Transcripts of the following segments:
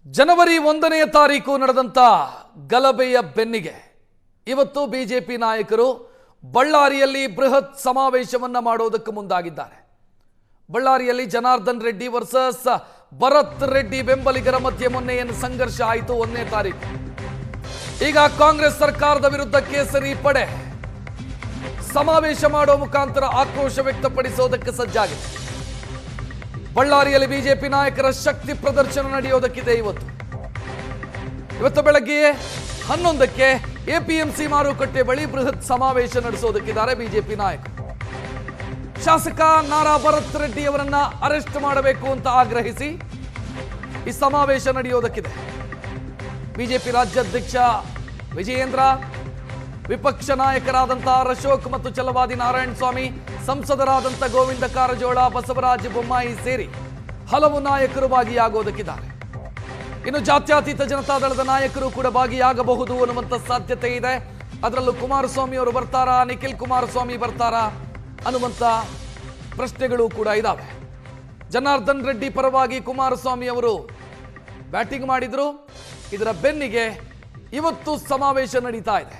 ಜನವರಿ 1ನೇ ತಾರೀಕು ನಡೆದಂತ ಗಲಭೆಯ ಬೆನ್ನಿಗೆ ಇವತ್ತು ಬಿಜೆಪಿ ನಾಯಕರು ಬಳ್ಳಾರಿಯಲ್ಲಿ ಬೃಹತ್ ಸಮಾವೇಶವನ್ನ ಮಾಡೋದಕ್ಕೆ ಮುಂದಾಗಿದ್ದಾರೆ. ಬಳ್ಳಾರಿಯಲ್ಲಿ ಜನಾರ್ದನ್ ರೆಡ್ಡಿ ವರ್ಸಸ್ ಭರತ್ ರೆಡ್ಡಿ ಬೆಂಬಲಿಗರ ಮಧ್ಯೆ ಮೊನ್ನೆ ಏನು ಸಂಘರ್ಷ ಆಯಿತು 1ನೇ ತಾರೀಕು. ಈಗ ಕಾಂಗ್ರೆಸ್ ಸರ್ಕಾರದ ವಿರುದ್ಧ ಕೇಸರಿ ಪಡೆ ಸಮಾವೇಶ ಮಾಡೋ ಮುಖಾಂತರ ಆಕ್ರೋಶ ವ್ಯಕ್ತಪಡಿಸೋದಕ್ಕೆ ಸಜ್ಜಾಗಿದೆ. ಬಳ್ಳಾರಿಯಲ್ಲಿ ಬಿಜೆಪಿ ನಾಯಕರ ಶಕ್ತಿ ಪ್ರದರ್ಶನ ನಡೆಯೋದಕ್ಕಿದೆ. ಇವತ್ತು ಬೆಳಗ್ಗೆ 11ಕ್ಕೆ ಎಪಿಎಂಸಿ ಮಾರುಕಟ್ಟೆ ಬಳಿ ಬೃಹತ್ ಸಮಾವೇಶ ನಡೆಸೋದಕ್ಕಿದ್ದಾರೆ ಬಿಜೆಪಿ ನಾಯಕರು. ಶಾಸಕ ನಾರಾ ಭರತ್ ರೆಡ್ಡಿ ಅವರನ್ನ ಅರೆಸ್ಟ್ ಮಾಡಬೇಕು ಅಂತ ಆಗ್ರಹಿಸಿ ಈ ಸಮಾವೇಶ ನಡೆಯೋದಕ್ಕಿದೆ. ಬಿಜೆಪಿ ರಾಜ್ಯಾಧ್ಯಕ್ಷ ವಿಜಯೇಂದ್ರ, ವಿಪಕ್ಷ ನಾಯಕರಾದಂತಹ ಅಶೋಕ್ ಮತ್ತು ಛಲವಾದಿ ನಾರಾಯಣ ಸ್ವಾಮಿ, ಸಂಸದರಾದಂಥ ಗೋವಿಂದ ಕಾರಜೋಳ, ಬಸವರಾಜ ಬೊಮ್ಮಾಯಿ ಸೇರಿ ಹಲವು ನಾಯಕರು ಭಾಗಿಯಾಗೋದಕ್ಕಿದ್ದಾರೆ. ಇನ್ನು ಜಾತ್ಯತೀತ ಜನತಾದಳದ ನಾಯಕರು ಕೂಡ ಭಾಗಿಯಾಗಬಹುದು ಅನ್ನುವಂಥ ಸಾಧ್ಯತೆ ಇದೆ. ಅದರಲ್ಲೂ ಕುಮಾರಸ್ವಾಮಿ ಅವರು ಬರ್ತಾರಾ, ನಿಖಿಲ್ ಕುಮಾರಸ್ವಾಮಿ ಬರ್ತಾರಾ ಅನ್ನುವಂಥ ಪ್ರಶ್ನೆಗಳು ಕೂಡ ಇದ್ದಾವೆ. ಜನಾರ್ದನ್ ರೆಡ್ಡಿ ಪರವಾಗಿ ಕುಮಾರಸ್ವಾಮಿ ಅವರು ಬ್ಯಾಟಿಂಗ್ ಮಾಡಿದ್ರು. ಇದರ ಬೆನ್ನಿಗೆ ಇವತ್ತು ಸಮಾವೇಶ ನಡೀತಾ ಇದೆ.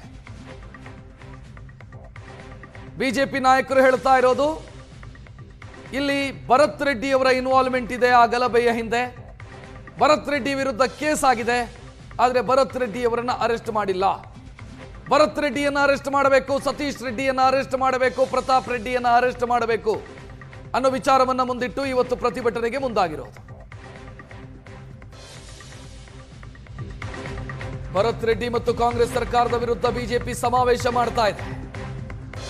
ಬಿಜೆಪಿ ನಾಯಕರು ಹೇಳ್ತಾ ಇರೋದು ಇಲ್ಲಿ ಭರತ್ ರೆಡ್ಡಿ ಅವರ ಇನ್ವಾಲ್ವ್ಮೆಂಟ್ ಇದೆ. ಆ ಗಲಭೆಯ ಹಿಂದೆ ಭರತ್ ರೆಡ್ಡಿ ವಿರುದ್ಧ ಕೇಸ್ ಆಗಿದೆ, ಆದರೆ ಭರತ್ ರೆಡ್ಡಿ ಅವರನ್ನ ಅರೆಸ್ಟ್ ಮಾಡಿಲ್ಲ. ಭರತ್ ರೆಡ್ಡಿಯನ್ನ ಅರೆಸ್ಟ್ ಮಾಡಬೇಕು, ಸತೀಶ್ ರೆಡ್ಡಿಯನ್ನ ಅರೆಸ್ಟ್ ಮಾಡಬೇಕು, ಪ್ರತಾಪ್ ರೆಡ್ಡಿಯನ್ನ ಅರೆಸ್ಟ್ ಮಾಡಬೇಕು ಅನ್ನೋ ವಿಚಾರವನ್ನ ಮುಂದಿಟ್ಟು ಇವತ್ತು ಪ್ರತಿಭಟನೆಗೆ ಮುಂದಾಗಿರೋದು. ಭರತ್ ರೆಡ್ಡಿ ಮತ್ತು ಕಾಂಗ್ರೆಸ್ ಸರ್ಕಾರದ ವಿರುದ್ಧ ಬಿಜೆಪಿ ಸಮಾವೇಶ ಮಾಡ್ತಾ ಇದೆ.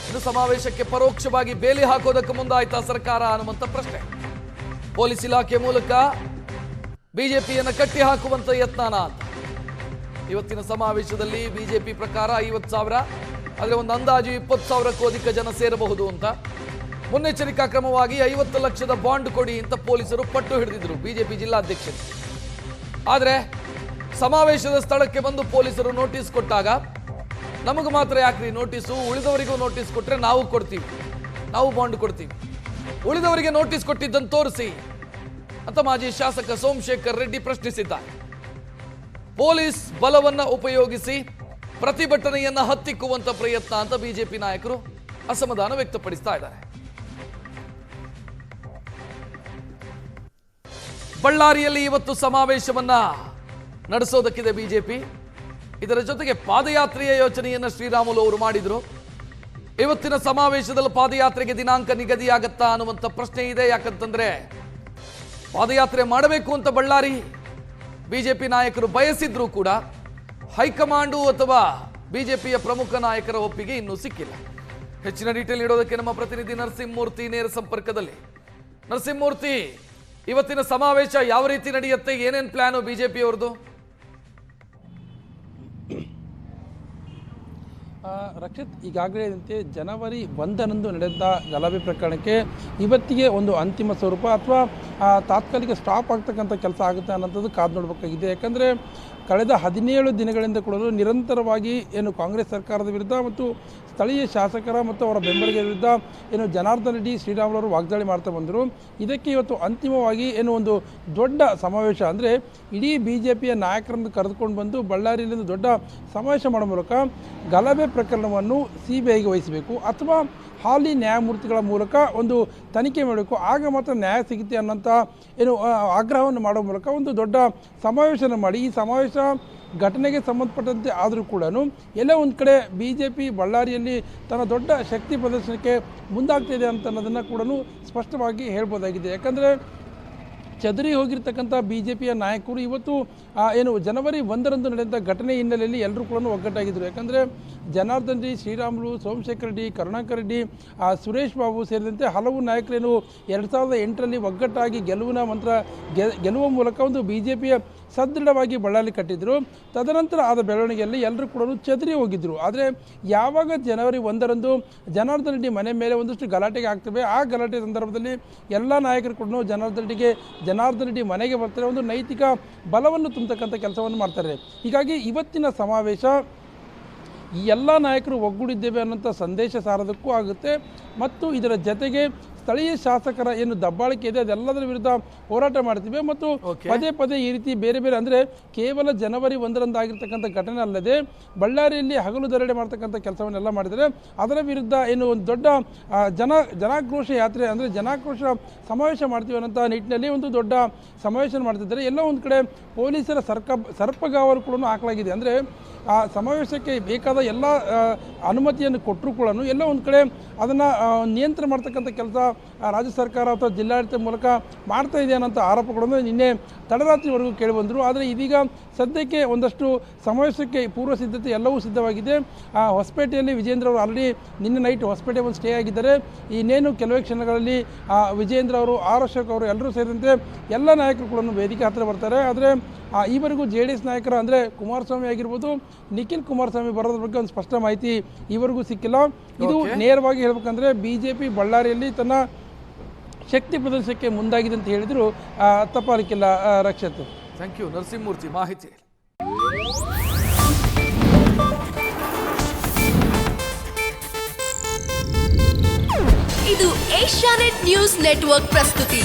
ಇದು ಸಮಾವೇಶಕ್ಕೆ ಪರೋಕ್ಷವಾಗಿ ಬೇಲಿ ಹಾಕೋದಕ್ಕೆ ಮುಂದಾಯ್ತಾ ಸರ್ಕಾರ ಅನ್ನುವಂಥ ಪ್ರಶ್ನೆ. ಪೊಲೀಸ್ ಇಲಾಖೆ ಮೂಲಕ ಬಿಜೆಪಿಯನ್ನು ಕಟ್ಟಿ ಹಾಕುವಂತ ಯತ್ನಾನ ಅಂತ. ಇವತ್ತಿನ ಸಮಾವೇಶದಲ್ಲಿ ಬಿಜೆಪಿ ಪ್ರಕಾರ 50,000, ಆದರೆ ಒಂದು ಅಂದಾಜು 20,000ಕ್ಕೂ ಅಧಿಕ ಜನ ಸೇರಬಹುದು ಅಂತ. ಮುನ್ನೆಚ್ಚರಿಕಾ ಕ್ರಮವಾಗಿ 50 ಲಕ್ಷದ ಬಾಂಡ್ ಕೊಡಿ ಅಂತ ಪೊಲೀಸರು ಪಟ್ಟು ಹಿಡಿದಿದ್ರು ಬಿಜೆಪಿ ಜಿಲ್ಲಾಧ್ಯಕ್ಷರು. ಆದರೆ ಸಮಾವೇಶದ ಸ್ಥಳಕ್ಕೆ ಬಂದು ಪೊಲೀಸರು ನೋಟಿಸ್ ಕೊಟ್ಟಾಗ, ನಮಗೆ ಮಾತ್ರ ಯಾಕ್ರಿ ನೋಟಿಸು, ಉಳಿದವರಿಗೂ ನೋಟಿಸ್ ಕೊಟ್ಟರೆ ನಾವು ಕೊಡ್ತೀವಿ, ನಾವು ಬಾಂಡ್ ಕೊಡ್ತೀವಿ, ಉಳಿದವರಿಗೆ ನೋಟಿಸ್ ಕೊಟ್ಟಿದ್ದನ್ನು ತೋರಿಸಿ ಅಂತ ಮಾಜಿ ಶಾಸಕ ಸೋಮಶೇಖರ್ ರೆಡ್ಡಿ ಪ್ರಶ್ನಿಸಿದ್ದಾರೆ. ಪೊಲೀಸ್ ಬಲವನ್ನ ಉಪಯೋಗಿಸಿ ಪ್ರತಿಭಟನೆಯನ್ನ ಹತ್ತಿಕ್ಕುವಂತ ಪ್ರಯತ್ನ ಅಂತ ಬಿಜೆಪಿ ನಾಯಕರು ಅಸಮಾಧಾನ ವ್ಯಕ್ತಪಡಿಸ್ತಾ ಇದ್ದಾರೆ. ಬಳ್ಳಾರಿಯಲ್ಲಿ ಇವತ್ತು ಸಮಾವೇಶವನ್ನ ನಡೆಸೋದಕ್ಕಿದೆ ಬಿಜೆಪಿ. ಇದರ ಜೊತೆಗೆ ಪಾದಯಾತ್ರೆಯ ಯೋಚನೆಯನ್ನು ಶ್ರೀರಾಮುಲು ಅವರು ಮಾಡಿದ್ರು. ಇವತ್ತಿನ ಸಮಾವೇಶದಲ್ಲಿ ಪಾದಯಾತ್ರೆಗೆ ದಿನಾಂಕ ನಿಗದಿಯಾಗತ್ತಾ ಅನ್ನುವಂಥ ಪ್ರಶ್ನೆ ಇದೆ. ಯಾಕಂತಂದ್ರೆ ಪಾದಯಾತ್ರೆ ಮಾಡಬೇಕು ಅಂತ ಬಳ್ಳಾರಿ ಬಿಜೆಪಿ ನಾಯಕರು ಬಯಸಿದ್ರು ಕೂಡ ಹೈಕಮಾಂಡು ಅಥವಾ ಬಿಜೆಪಿಯ ಪ್ರಮುಖ ನಾಯಕರ ಒಪ್ಪಿಗೆ ಇನ್ನೂ ಸಿಕ್ಕಿಲ್ಲ. ಹೆಚ್ಚಿನ ಡೀಟೇಲ್ ನೀಡೋದಕ್ಕೆ ನಮ್ಮ ಪ್ರತಿನಿಧಿ ನರಸಿಂಹಮೂರ್ತಿ ನೇರ ಸಂಪರ್ಕದಲ್ಲಿ. ನರಸಿಂಹಮೂರ್ತಿ, ಇವತ್ತಿನ ಸಮಾವೇಶ ಯಾವ ರೀತಿ ನಡೆಯುತ್ತೆ, ಏನೇನು ಪ್ಲಾನು ಬಿಜೆಪಿ ಅವ್ರದ್ದು? ರಕ್ಷಿತ್, ಈಗಾಗಲೇ ಜನವರಿ 1ರಂದು ನಡೆದ ಗಲಭೆ ಪ್ರಕರಣಕ್ಕೆ ಇವತ್ತಿಗೆ ಒಂದು ಅಂತಿಮ ಸ್ವರೂಪ ಅಥವಾ ತಾತ್ಕಾಲಿಕ ಸ್ಟಾಪ್ ಆಗ್ತಕ್ಕಂಥ ಕೆಲಸ ಆಗುತ್ತೆ ಅನ್ನೋಂಥದ್ದು ಕಾದು ನೋಡಬೇಕಾಗಿದೆ. ಯಾಕಂದರೆ ಕಳೆದ 17 ದಿನಗಳಿಂದ ಕೂಡ ನಿರಂತರವಾಗಿ ಏನು ಕಾಂಗ್ರೆಸ್ ಸರ್ಕಾರದ ವಿರುದ್ಧ ಮತ್ತು ಸ್ಥಳೀಯ ಶಾಸಕರ ಮತ್ತು ಅವರ ಬೆಂಬಲಿಗರ ವಿರುದ್ಧ ಏನು ಜನಾರ್ದನ್ ರೆಡ್ಡಿ, ಶ್ರೀರಾಮುಲು ಅವರು ವಾಗ್ದಾಳಿ ಮಾಡ್ತಾ ಬಂದರು. ಇದಕ್ಕೆ ಇವತ್ತು ಅಂತಿಮವಾಗಿ ಏನು ಒಂದು ದೊಡ್ಡ ಸಮಾವೇಶ, ಅಂದರೆ ಇಡೀ ಬಿಜೆಪಿಯ ನಾಯಕರನ್ನು ಕರೆದುಕೊಂಡು ಬಂದು ಬಳ್ಳಾರಿಯಲ್ಲಿ ಒಂದು ದೊಡ್ಡ ಸಮಾವೇಶ ಮಾಡೋ ಮೂಲಕ ಗಲಭೆ ಪ್ರಕರಣವನ್ನು CBIಗೆ ವಹಿಸಬೇಕು ಅಥವಾ ಹಾಲಿ ನ್ಯಾಯಮೂರ್ತಿಗಳ ಮೂಲಕ ಒಂದು ತನಿಖೆ ಮಾಡಬೇಕು, ಆಗ ಮಾತ್ರ ನ್ಯಾಯ ಸಿಗುತ್ತೆ ಅನ್ನೋಂಥ ಏನು ಆಗ್ರಹವನ್ನು ಮಾಡೋ ಮೂಲಕ ಒಂದು ದೊಡ್ಡ ಸಮಾವೇಶನ ಮಾಡಿ, ಈ ಸಮಾವೇಶ ಘಟನೆಗೆ ಸಂಬಂಧಪಟ್ಟಂತೆ ಆದರೂ ಕೂಡ ಎಲ್ಲೋ ಒಂದು ಕಡೆ ಬಿಜೆಪಿ ಬಳ್ಳಾರಿಯಲ್ಲಿ ತನ್ನ ದೊಡ್ಡ ಶಕ್ತಿ ಪ್ರದರ್ಶನಕ್ಕೆ ಮುಂದಾಗ್ತಿದೆ ಅಂತ ಅನ್ನೋದನ್ನು ಕೂಡ ಸ್ಪಷ್ಟವಾಗಿ ಹೇಳ್ಬೋದಾಗಿದೆ. ಯಾಕಂದರೆ ಚದರಿ ಹೋಗಿರ್ತಕ್ಕಂಥ ಬಿಜೆಪಿಯ ನಾಯಕರು ಇವತ್ತು ಏನು ಜನವರಿ 1ರಂದು ನಡೆದಂಥ ಘಟನೆ ಹಿನ್ನೆಲೆಯಲ್ಲಿ ಎಲ್ಲರೂ ಕೂಡ ಒಗ್ಗಟ್ಟಾಗಿದ್ದರು. ಯಾಕಂದರೆ ಜನಾರ್ದನ್ ರೆಡ್ಡಿ, ಶ್ರೀರಾಮುಲು, ಸೋಮಶೇಖರ್ ರೆಡ್ಡಿ, ಕರುಣಾಕರ್ ರೆಡ್ಡಿ, ಸುರೇಶ್ ಬಾಬು ಸೇರಿದಂತೆ ಹಲವು ನಾಯಕರೇನು 2008ರಲ್ಲಿ ಒಗ್ಗಟ್ಟಾಗಿ ಗೆಲುವಿನ ಮಂತ್ರ ಗೆಲ್ಲುವ ಮೂಲಕ ಒಂದು ಬಿಜೆಪಿಯ ಸದೃಢವಾಗಿ ಬಳ್ಳಾರಿ ಕಟ್ಟಿದ್ರು. ತದನಂತರ ಆದ ಬೆಳವಣಿಗೆಯಲ್ಲಿ ಎಲ್ಲರೂ ಕೂಡ ಚದರಿ ಹೋಗಿದ್ದರು. ಆದರೆ ಯಾವಾಗ ಜನವರಿ 1ರಂದು ಜನಾರ್ದನ್ ರೆಡ್ಡಿ ಮನೆ ಮೇಲೆ ಒಂದಷ್ಟು ಗಲಾಟೆಗೆ ಆಗ್ತವೆ, ಆ ಗಲಾಟೆ ಸಂದರ್ಭದಲ್ಲಿ ಎಲ್ಲ ನಾಯಕರು ಕೂಡ ಜನಾರ್ದನ್ ರೆಡ್ಡಿ ಮನೆಗೆ ಬರ್ತಾರೆ, ಒಂದು ನೈತಿಕ ಬಲವನ್ನು ತುಂಬತಕ್ಕಂಥ ಕೆಲಸವನ್ನು ಮಾಡ್ತಾರೆ. ಹೀಗಾಗಿ ಇವತ್ತಿನ ಸಮಾವೇಶ ಈ ಎಲ್ಲ ನಾಯಕರು ಒಗ್ಗೂಡಿದ್ದೇವೆ ಅನ್ನೋಂಥ ಸಂದೇಶ ಸಾರೋದಕ್ಕೂ ಆಗುತ್ತೆ ಮತ್ತು ಇದರ ಜೊತೆಗೆ ಸ್ಥಳೀಯ ಶಾಸಕರ ಏನು ದಬ್ಬಾಳಿಕೆ ಇದೆ ಅದೆಲ್ಲದರ ವಿರುದ್ಧ ಹೋರಾಟ ಮಾಡ್ತೀವಿ ಮತ್ತು ಪದೇ ಪದೇ ಈ ರೀತಿ ಬೇರೆ ಬೇರೆ ಅಂದರೆ ಕೇವಲ ಜನವರಿ 1ರಂದು ಆಗಿರ್ತಕ್ಕಂಥ ಘಟನೆ ಅಲ್ಲದೆ ಬಳ್ಳಾರಿಯಲ್ಲಿ ಹಗಲು ದರೋಡೆ ಮಾಡ್ತಕ್ಕಂಥ ಕೆಲಸವನ್ನೆಲ್ಲ ಮಾಡಿದರೆ ಅದರ ವಿರುದ್ಧ ಏನು ಒಂದು ದೊಡ್ಡ ಜನಾಕ್ರೋಶ ಯಾತ್ರೆ ಅಂದರೆ ಜನಾಕ್ರೋಶ ಸಮಾವೇಶ ಮಾಡ್ತೀವಿ ಅನ್ನೋ ನಿಟ್ಟಿನಲ್ಲಿ ಒಂದು ದೊಡ್ಡ ಸಮಾವೇಶ ಮಾಡ್ತಿದ್ದಾರೆ. ಎಲ್ಲ ಒಂದು ಕಡೆ ಪೊಲೀಸರ ಸರ್ಪಗಾವಲು ಕೂಡ ಹಾಕಲಾಗಿದೆ. ಅಂದರೆ ಆ ಸಮಾವೇಶಕ್ಕೆ ಬೇಕಾದ ಎಲ್ಲ ಅನುಮತಿಯನ್ನು ಕೊಟ್ಟರು ಕೂಡ ಎಲ್ಲ ಒಂದು ಕಡೆ ಅದನ್ನು ನಿಯಂತ್ರಣ ಮಾಡ್ತಕ್ಕಂಥ ಕೆಲಸ ರಾಜ್ಯ ಸರ್ಕಾರ ಅಥವಾ ಜಿಲ್ಲಾಡಳಿತ ಮೂಲಕ ಮಾಡ್ತಾ ಇದೆ ಅನ್ನೋಂಥ ಆರೋಪಗಳನ್ನು ನಿನ್ನೆ ತಡರಾತ್ರಿವರೆಗೂ ಕೇಳಿಬಂದರು. ಆದರೆ ಇದೀಗ ಸದ್ಯಕ್ಕೆ ಒಂದಷ್ಟು ಸಮಾವೇಶಕ್ಕೆ ಪೂರ್ವ ಸಿದ್ಧತೆ ಎಲ್ಲವೂ ಸಿದ್ಧವಾಗಿದೆ. ಹೊಸಪೇಟೆಯಲ್ಲಿ ವಿಜೇಂದ್ರ ಅವರು ಆಲ್ರೆಡಿ ನಿನ್ನೆ ನೈಟ್ ಹೊಸಪೇಟೆ ಒಂದು ಸ್ಟೇ ಆಗಿದ್ದಾರೆ. ಇನ್ನೇನು ಕೆಲವೇ ಕ್ಷಣಗಳಲ್ಲಿ ವಿಜೇಂದ್ರ ಅವರು, ಆರ್ ಅಶೋಕ್ ಅವರು ಎಲ್ಲರೂ ಸೇರಿದಂತೆ ಎಲ್ಲ ನಾಯಕರು ಕೂಡ ವೇದಿಕೆ ಹತ್ತಿರ ಬರ್ತಾರೆ. ಆದರೆ ಈವರೆಗೂ JDS ನಾಯಕರು ಅಂದರೆ ಕುಮಾರಸ್ವಾಮಿ ಆಗಿರ್ಬೋದು, ನಿಖಿಲ್ ಕುಮಾರಸ್ವಾಮಿ ಬರೋದ್ರ ಬಗ್ಗೆ ಒಂದು ಸ್ಪಷ್ಟ ಮಾಹಿತಿ ಈವರೆಗೂ ಸಿಕ್ಕಿಲ್ಲ. ಇದು ನೇರವಾಗಿ ಹೇಳ್ಬೇಕಂದ್ರೆ BJP ಬಳ್ಳಾರಿಯಲ್ಲಿ ತನ್ನ ಶಕ್ತಿ ಪ್ರದರ್ಶನಕ್ಕೆ ಮುಂದಾಗಿದೆ ಅಂತ ಹೇಳಿದ್ರು ತಪ್ಪಾಲಿಕ್ಕಿಲ್ಲ. ರಕ್ಷತ್, ಥ್ಯಾಂಕ್ ಯು ನರಸಿಂಹಮೂರ್ತಿ ಮಾಹಿತಿ. ಇದು ಏಷ್ಯಾನೆಟ್ ನ್ಯೂಸ್ ನೆಟ್ವರ್ಕ್ ಪ್ರಸ್ತುತಿ.